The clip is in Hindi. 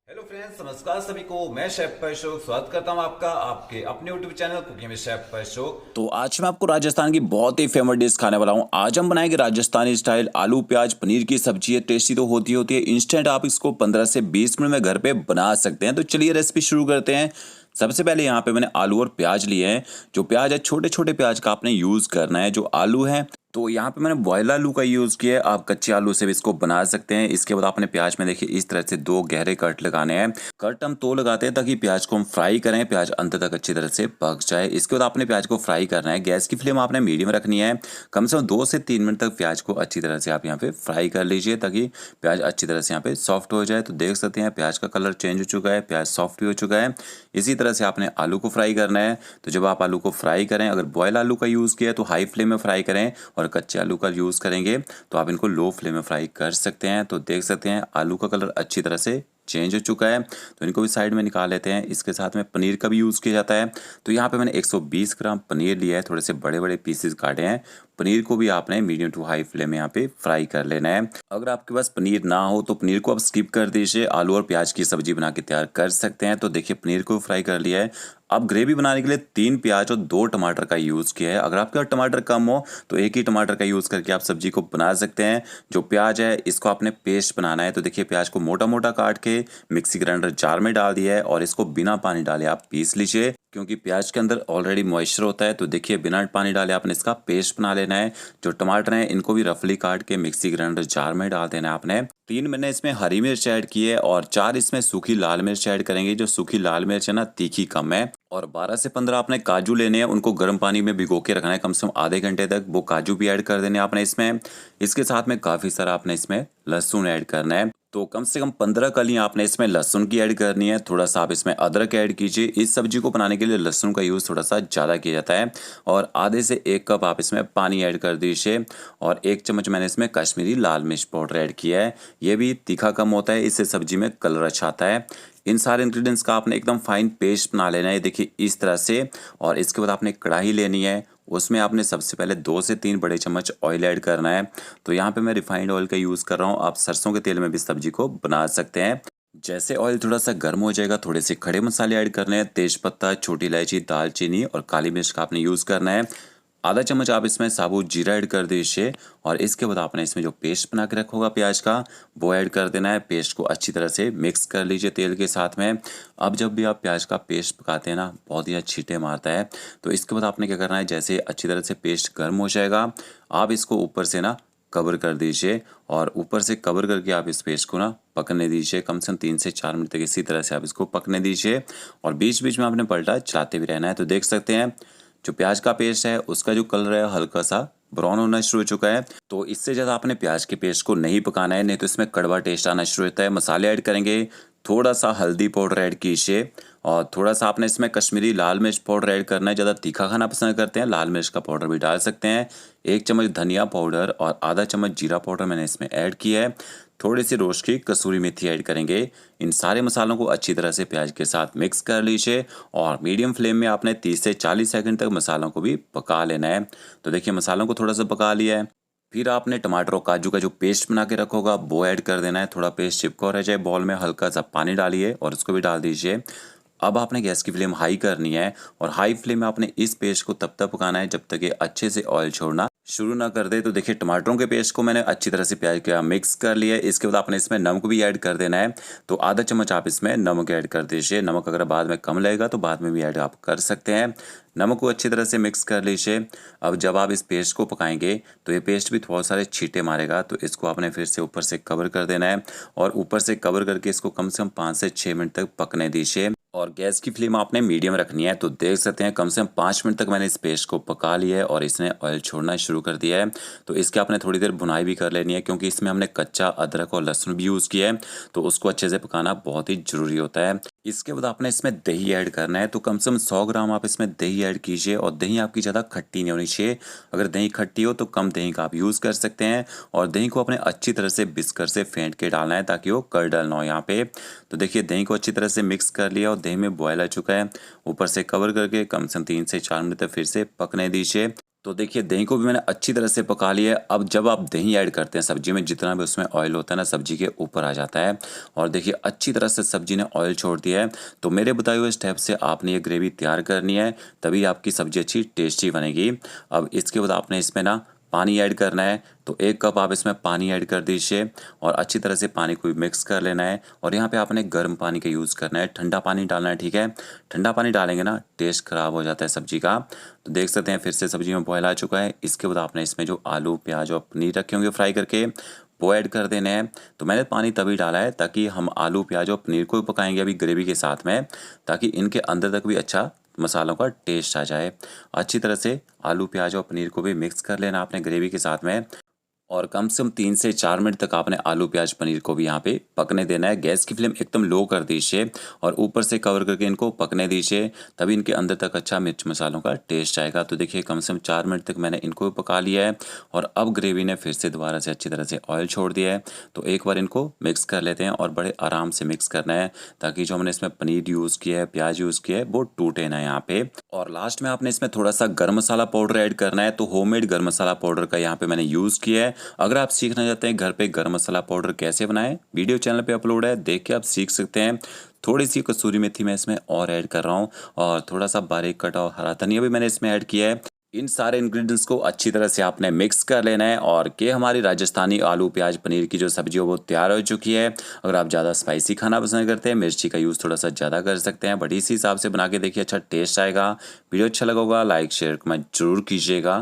हेलो फ्रेंड्स, नमस्कार सभी को। मैं शेफ अशोक स्वागत करता हूं आपका आपके अपने यूट्यूब चैनल कुकिंग में शेफ अशोक। तो आज मैं आपको राजस्थान की बहुत ही फेमस डिश खाने वाला हूँ। आज हम बनाएंगे राजस्थानी स्टाइल आलू प्याज पनीर की सब्जी है। टेस्टी तो होती है, इंस्टेंट आप इसको 15 से 20 मिनट में घर पे बना सकते हैं। तो चलिए रेसिपी शुरू करते हैं। सबसे पहले यहाँ पे मैंने आलू और प्याज लिए हैं। जो प्याज है छोटे छोटे प्याज का आपने यूज करना है। जो आलू है तो यहाँ पे मैंने बॉयल आलू का यूज किया है। आप कच्चे आलू से भी इसको बना सकते हैं। इसके बाद आपने प्याज में देखिए इस तरह से 2 गहरे कट लगाने हैं। कट हम तो लगाते हैं ताकि प्याज को हम फ्राई करें, प्याज अंत तक अच्छी तरह से पक जाए। इसके बाद आपने प्याज को फ्राई करना है। गैस की फ्लेम आपने मीडियम रखनी है। कम से कम 2 से 3 मिनट तक प्याज को अच्छी तरह से आप यहाँ पे फ्राई कर लीजिए ताकि प्याज अच्छी तरह से यहाँ पे सॉफ्ट हो जाए। तो देख सकते हैं प्याज का कलर चेंज हो चुका है, प्याज सॉफ्ट भी हो चुका है। इसी तरह से आपने आलू को फ्राई करना है। तो जब आप आलू को फ्राई करें, अगर बॉयल आलू का यूज़ किया तो हाई फ्लेम में फ्राई करें, और कच्चे आलू का यूज़ करेंगे तो आप इनको लो फ्लेम में फ्राई कर सकते हैं। तो देख सकते हैं आलू का कलर अच्छी तरह से चेंज हो चुका है। तो इनको भी साइड में निकाल लेते हैं। इसके साथ में पनीर का भी यूज़ किया जाता है। तो यहाँ पे मैंने 120 ग्राम पनीर लिया है, थोड़े से बड़े बड़े पीसेस काटे हैं। पनीर को भी आपने मीडियम टू हाई फ्लेम में यहाँ पे फ्राई कर लेना है। अगर आपके पास पनीर ना हो तो पनीर को आप स्किप कर दीजिए, आलू और प्याज की सब्जी बना के तैयार कर सकते हैं। तो देखिए पनीर को फ्राई कर लिया है। अब ग्रेवी बनाने के लिए 3 प्याज और 2 टमाटर का यूज़ किया है। अगर आपके पास टमाटर कम हो तो एक ही टमाटर का यूज़ करके आप सब्जी को बना सकते हैं। जो प्याज है इसको आपने पेस्ट बनाना है। तो देखिए प्याज को मोटा मोटा काट के मिक्सी ग्राइंडर जार में डाल दिया है, और इसको बिना पानी डाले आप पीस लीजिए, क्योंकि प्याज के अंदर ऑलरेडी मॉइस्चर होता है। तो देखिए बिना पानी डाले आपने इसका पेस्ट बना लेना है। जो टमाटर हैं इनको भी रफली काट के मिक्सी ग्राइंडर जार में डाल देना है आपने। 3 मैंने इसमें हरी मिर्च ऐड की है, और 4 इसमें सूखी लाल मिर्च ऐड करेंगे। जो सूखी लाल मिर्च है ना, तीखी कम है। और 12 से 15 आपने काजू लेने हैं, उनको गर्म पानी में भिगो के रखना है कम से कम आधे घंटे तक। वो काजू भी ऐड कर देने आपने इसमें। इसके साथ में काफ़ी सारा आपने इसमें लहसुन ऐड करना है। तो कम से कम 15 कलियां आपने इसमें लहसुन की ऐड करनी है। थोड़ा सा आप इसमें अदरक ऐड कीजिए। इस सब्जी को बनाने के लिए लहसुन का यूज़ थोड़ा सा ज़्यादा किया जाता है। और आधे से 1 कप आप इसमें पानी ऐड कर दीजिए। और 1 चम्मच मैंने इसमें कश्मीरी लाल मिर्च पाउडर ऐड किया है। ये भी तीखा कम होता है, इससे सब्जी में कलर अच्छा आता है। इन सारे इंग्रेडिएंट्स का आपने एकदम फाइन पेस्ट बना लेना है, देखिए इस तरह से। और इसके बाद आपने कढ़ाई लेनी है। उसमें आपने सबसे पहले 2 से 3 बड़े चम्मच ऑयल ऐड करना है। तो यहाँ पे मैं रिफाइंड ऑयल का यूज़ कर रहा हूँ। आप सरसों के तेल में भी सब्जी को बना सकते हैं। जैसे ऑयल थोड़ा सा गर्म हो जाएगा, थोड़े से खड़े मसाले ऐड करने हैं। तेजपत्ता, छोटी इलायची, दालचीनी और काली मिर्च का आपने यूज़ करना है। आधा चम्मच आप इसमें साबुत जीरा ऐड कर दीजिए। और इसके बाद आपने इसमें जो पेस्ट बना के रखा होगा प्याज का, वो ऐड कर देना है। पेस्ट को अच्छी तरह से मिक्स कर लीजिए तेल के साथ में। अब जब भी आप प्याज का पेस्ट पकाते हैं ना, बहुत ही छींटे मारता है। तो इसके बाद आपने क्या करना है, जैसे अच्छी तरह से पेस्ट गर्म हो जाएगा, आप इसको ऊपर से ना कवर कर दीजिए। और ऊपर से कवर करके आप इस पेस्ट को ना पकने दीजिए कम से कम 3 से 4 मिनट तक। इसी तरह से आप इसको पकने दीजिए, और बीच बीच में आपने पलटा चलाते भी रहना है। तो देख सकते हैं जो प्याज का पेस्ट है उसका जो कलर है हल्का सा ब्राउन होना शुरू हो चुका है। तो इससे ज़्यादा आपने प्याज के पेस्ट को नहीं पकाना है, नहीं तो इसमें कड़वा टेस्ट आना शुरू होता है। मसाले ऐड करेंगे, थोड़ा सा हल्दी पाउडर ऐड कीजिए, और थोड़ा सा आपने इसमें कश्मीरी लाल मिर्च पाउडर ऐड करना है। ज़्यादा तीखा खाना पसंद करते हैं, लाल मिर्च का पाउडर भी डाल सकते हैं। 1 चम्मच धनिया पाउडर और आधा चम्मच जीरा पाउडर मैंने इसमें ऐड किया है। थोड़ी सी रोस्ट की कसूरी मेथी ऐड करेंगे। इन सारे मसालों को अच्छी तरह से प्याज के साथ मिक्स कर लीजिए, और मीडियम फ्लेम में आपने 30 से 40 सेकंड तक मसालों को भी पका लेना है। तो देखिए मसालों को थोड़ा सा पका लिया है। फिर आपने टमाटर और काजू का जो पेस्ट बना के रखा होगा वो ऐड कर देना है। थोड़ा पेस्ट चिपका रह जाए बॉल में, हल्का सा पानी डालिए और उसको भी डाल दीजिए। अब आपने गैस की फ्लेम हाई करनी है, और हाई फ्लेम में आपने इस पेस्ट को तब तक पकाना है जब तक ये अच्छे से ऑयल छोड़ना शुरू ना कर दे। तो देखिए टमाटरों के पेस्ट को मैंने अच्छी तरह से प्याज के मिक्स कर लिया है। इसके बाद आपने इसमें नमक भी ऐड कर देना है। तो आधा चम्मच आप इसमें नमक ऐड कर दीजिए। नमक अगर बाद में कम लगेगा तो बाद में भी ऐड आप कर सकते हैं। नमक को अच्छी तरह से मिक्स कर लीजिए। अब जब आप इस पेस्ट को पकाएंगे तो ये पेस्ट भी बहुत सारे छींटे मारेगा, तो इसको आपने फिर से ऊपर से कवर कर देना है, और ऊपर से कवर करके इसको कम से कम 5 से 6 मिनट तक पकने दीजिए। और गैस की फ्लेम आपने मीडियम रखनी है। तो देख सकते हैं कम से कम 5 मिनट तक मैंने इस पेस्ट को पका लिया है, और इसने ऑयल छोड़ना शुरू कर दिया है। तो इसके आपने थोड़ी देर भुनाई भी कर लेनी है, क्योंकि इसमें हमने कच्चा अदरक और लहसुन भी यूज़ किया है। तो उसको अच्छे से पकाना बहुत ही ज़रूरी होता है। इसके बाद आपने इसमें दही ऐड करना है। तो कम से कम 100 ग्राम आप इसमें दही ऐड कीजिए, और दही आपकी ज़्यादा खट्टी नहीं होनी चाहिए। अगर दही खट्टी हो तो कम दही का आप यूज़ कर सकते हैं। और दही को अपने अच्छी तरह से बिस्कर से फेंट के डालना है ताकि वो कर्डल ना हो यहाँ पे। तो देखिए दही को अच्छी तरह से मिक्स कर लिया, और दही में बॉयल आ चुका है। ऊपर से कवर करके कम से कम 3 से 4 मिनट तक फिर से पकने दीजिए। तो देखिए दही को भी मैंने अच्छी तरह से पका लिया है। अब जब आप दही ऐड करते हैं सब्जी में, जितना भी उसमें ऑयल होता है ना सब्जी के ऊपर आ जाता है। और देखिए अच्छी तरह से सब्जी ने ऑयल छोड़ दिया है। तो मेरे बताए हुए स्टेप से आपने ये ग्रेवी तैयार करनी है, तभी आपकी सब्जी अच्छी टेस्टी बनेगी। अब इसके बाद आपने इसमें ना पानी ऐड करना है। तो 1 कप आप इसमें पानी ऐड कर दीजिए और अच्छी तरह से पानी को मिक्स कर लेना है। और यहाँ पे आपने गर्म पानी का यूज़ करना है, ठंडा पानी डालना है, ठीक है। ठंडा पानी डालेंगे ना टेस्ट ख़राब हो जाता है सब्जी का। तो देख सकते हैं फिर से सब्जी में बॉयल आ चुका है। इसके बाद आपने इसमें जो आलू प्याज और पनीर रखे होंगे फ्राई करके, वो ऐड कर देने हैं। तो मैंने पानी तभी डाला है ताकि हम आलू प्याज और पनीर को भी पकाएंगे अभी ग्रेवी के साथ में, ताकि इनके अंदर तक भी अच्छा मसालों का टेस्ट आ जाए। अच्छी तरह से आलू प्याज और पनीर को भी मिक्स कर लेना आपने ग्रेवी के साथ में। और कम से कम 3 से 4 मिनट तक आपने आलू प्याज पनीर को भी यहाँ पे पकने देना है। गैस की फ्लेम एकदम लो कर दीजिए और ऊपर से कवर करके इनको पकने दीजिए, तभी इनके अंदर तक अच्छा मिर्च मसालों का टेस्ट आएगा। तो देखिए कम से कम 4 मिनट तक मैंने इनको पका लिया है। और अब ग्रेवी ने फिर से दोबारा से अच्छी तरह से ऑयल छोड़ दिया है। तो एक बार इनको मिक्स कर लेते हैं और बड़े आराम से मिक्स करना है, ताकि जो हमने इसमें पनीर यूज़ किया है, प्याज यूज़ किया है, वो टूटे ना यहाँ पे। और लास्ट में आपने इसमें थोड़ा सा गर्म मसाला पाउडर ऐड करना है। तो होममेड गर्म मसाला पाउडर का यहाँ पे मैंने यूज़ किया है। अगर आप सीखना चाहते हैं घर पे गर्म मसाला पाउडर कैसे बनाएं, वीडियो चैनल पे अपलोड है, देख के आप सीख सकते हैं। थोड़ी सी कसूरी मेथी मैं इसमें और ऐड कर रहा हूँ और थोड़ा सा बारीक कटा हुआ हरा धनिया भी मैंने इसमें ऐड किया है। इन सारे इंग्रेडिएंट्स को अच्छी तरह से आपने मिक्स कर लेना है। और कि हमारी राजस्थानी आलू प्याज पनीर की जो सब्जी है वो तैयार हो चुकी है। अगर आप ज़्यादा स्पाइसी खाना पसंद करते हैं, मिर्ची का यूज़ थोड़ा सा ज़्यादा कर सकते हैं, बट इसी हिसाब से बना के देखिए, अच्छा टेस्ट आएगा। वीडियो अच्छा लगा होगा लाइक शेयर कमेंट जरूर कीजिएगा।